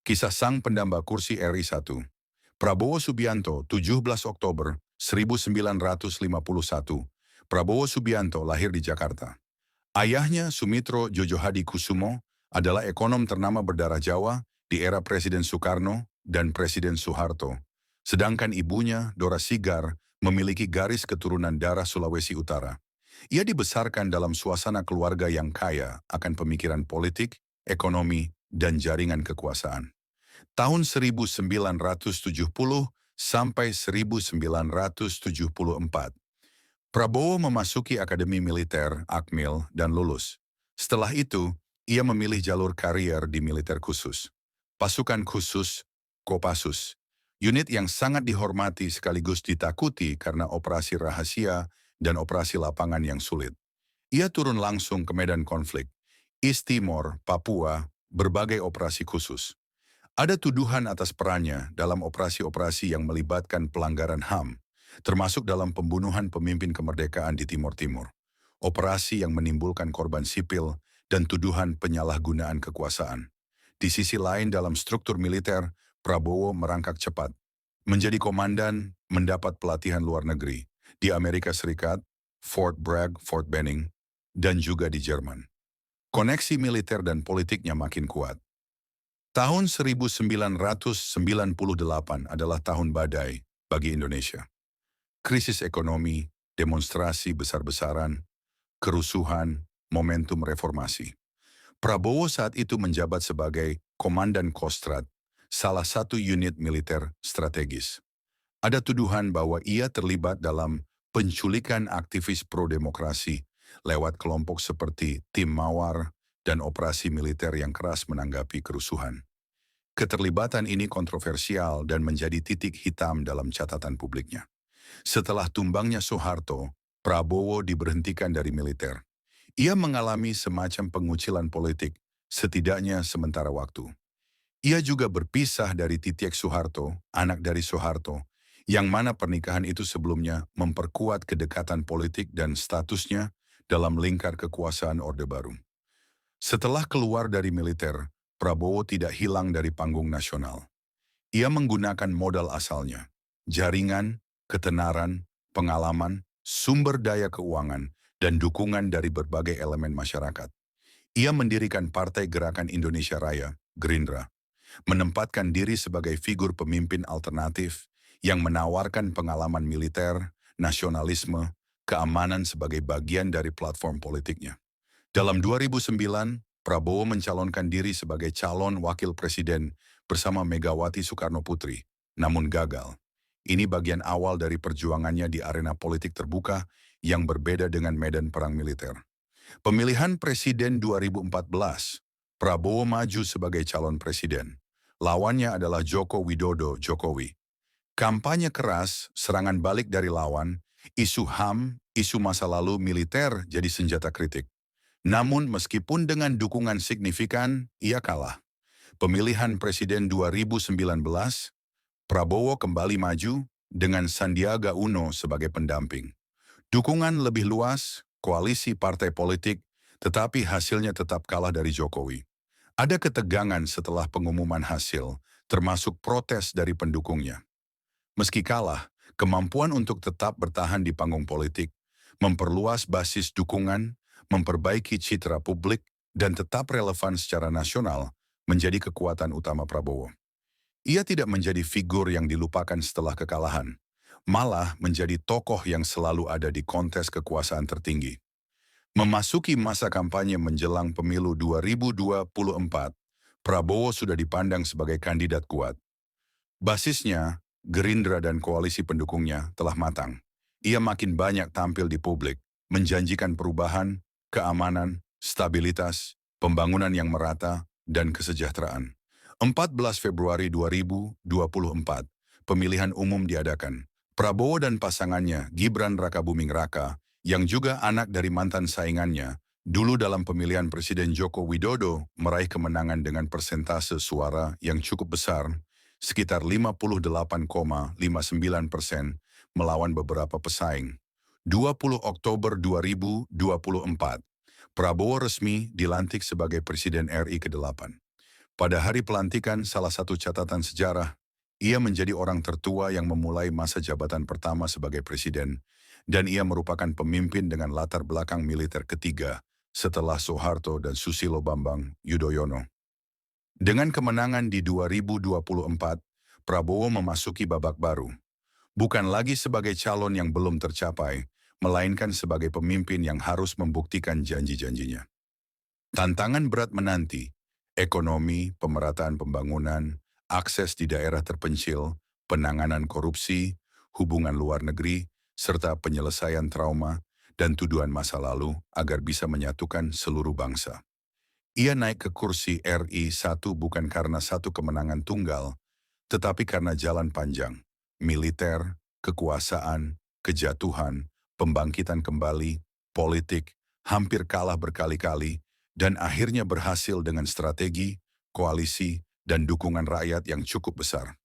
Kisah sang pendamba kursi RI 1. Prabowo Subianto, 17 Oktober 1951. Prabowo Subianto lahir di Jakarta. Ayahnya Sumitro Jojo Hadi Kusumo adalah ekonom ternama berdarah Jawa di era Presiden Soekarno dan Presiden Soeharto. Sedangkan ibunya, Dora Sigar, memiliki garis keturunan darah Sulawesi Utara. Ia dibesarkan dalam suasana keluarga yang kaya akan pemikiran politik, ekonomi, dan jaringan kekuasaan. Tahun 1970 sampai 1974, Prabowo memasuki Akademi Militer Akmil dan lulus. Setelah itu, ia memilih jalur karier di militer khusus. Pasukan khusus, Kopassus, unit yang sangat dihormati sekaligus ditakuti karena operasi rahasia dan operasi lapangan yang sulit. Ia turun langsung ke medan konflik, East Timor, Papua, berbagai operasi khusus. Ada tuduhan atas perannya dalam operasi-operasi yang melibatkan pelanggaran HAM, termasuk dalam pembunuhan pemimpin kemerdekaan di Timor Timur, operasi yang menimbulkan korban sipil, dan tuduhan penyalahgunaan kekuasaan. Di sisi lain dalam struktur militer, Prabowo merangkak cepat. Menjadi komandan, mendapat pelatihan luar negeri, di Amerika Serikat, Fort Bragg, Fort Benning, dan juga di Jerman. Koneksi militer dan politiknya makin kuat. Tahun 1998 adalah tahun badai bagi Indonesia. Krisis ekonomi, demonstrasi besar-besaran, kerusuhan, momentum reformasi. Prabowo saat itu menjabat sebagai Komandan Kostrad, salah satu unit militer strategis. Ada tuduhan bahwa ia terlibat dalam penculikan aktivis pro-demokrasi lewat kelompok seperti Tim Mawar dan operasi militer yang keras menanggapi kerusuhan. Keterlibatan ini kontroversial dan menjadi titik hitam dalam catatan publiknya. Setelah tumbangnya Soeharto, Prabowo diberhentikan dari militer. Ia mengalami semacam pengucilan politik, setidaknya sementara waktu. Ia juga berpisah dari Titiek Soeharto, anak dari Soeharto, yang mana pernikahan itu sebelumnya memperkuat kedekatan politik dan statusnya dalam lingkar kekuasaan Orde Baru. Setelah keluar dari militer, Prabowo tidak hilang dari panggung nasional. Ia menggunakan modal asalnya, jaringan, ketenaran, pengalaman, sumber daya keuangan, dan dukungan dari berbagai elemen masyarakat. Ia mendirikan Partai Gerakan Indonesia Raya, Gerindra, menempatkan diri sebagai figur pemimpin alternatif yang menawarkan pengalaman militer, nasionalisme, keamanan sebagai bagian dari platform politiknya. Dalam 2009, Prabowo mencalonkan diri sebagai calon wakil presiden bersama Megawati Soekarno Putri, namun gagal. Ini bagian awal dari perjuangannya di arena politik terbuka yang berbeda dengan medan perang militer. Pemilihan presiden 2014, Prabowo maju sebagai calon presiden. Lawannya adalah Joko Widodo Jokowi. Kampanye keras, serangan balik dari lawan, isu HAM, isu masa lalu militer jadi senjata kritik. Namun meskipun dengan dukungan signifikan, ia kalah. Pemilihan Presiden 2019, Prabowo kembali maju dengan Sandiaga Uno sebagai pendamping. Dukungan lebih luas, koalisi partai politik, tetapi hasilnya tetap kalah dari Jokowi. Ada ketegangan setelah pengumuman hasil, termasuk protes dari pendukungnya. Meski kalah, kemampuan untuk tetap bertahan di panggung politik, memperluas basis dukungan, memperbaiki citra publik, dan tetap relevan secara nasional menjadi kekuatan utama Prabowo. Ia tidak menjadi figur yang dilupakan setelah kekalahan, malah menjadi tokoh yang selalu ada di kontes kekuasaan tertinggi. Memasuki masa kampanye menjelang pemilu 2024, Prabowo sudah dipandang sebagai kandidat kuat. Basisnya, Gerindra dan koalisi pendukungnya telah matang. Ia makin banyak tampil di publik, menjanjikan perubahan, keamanan, stabilitas, pembangunan yang merata, dan kesejahteraan. 14 Februari 2024, pemilihan umum diadakan. Prabowo dan pasangannya, Gibran Rakabuming Raka, yang juga anak dari mantan saingannya, dulu dalam pemilihan Presiden Joko Widodo, meraih kemenangan dengan persentase suara yang cukup besar, sekitar 58,59% melawan beberapa pesaing. 20 Oktober 2024, Prabowo resmi dilantik sebagai Presiden RI ke-8. Pada hari pelantikan salah satu catatan sejarah, ia menjadi orang tertua yang memulai masa jabatan pertama sebagai presiden, dan ia merupakan pemimpin dengan latar belakang militer ketiga setelah Soeharto dan Susilo Bambang Yudhoyono. Dengan kemenangan di 2024, Prabowo memasuki babak baru, bukan lagi sebagai calon yang belum tercapai, melainkan sebagai pemimpin yang harus membuktikan janji-janjinya. Tantangan berat menanti, ekonomi, pemerataan pembangunan, akses di daerah terpencil, penanganan korupsi, hubungan luar negeri, serta penyelesaian trauma dan tuduhan masa lalu agar bisa menyatukan seluruh bangsa. Ia naik ke kursi RI 1 bukan karena satu kemenangan tunggal, tetapi karena jalan panjang, militer, kekuasaan, kejatuhan, pembangkitan kembali, politik, hampir kalah berkali-kali, dan akhirnya berhasil dengan strategi, koalisi, dan dukungan rakyat yang cukup besar.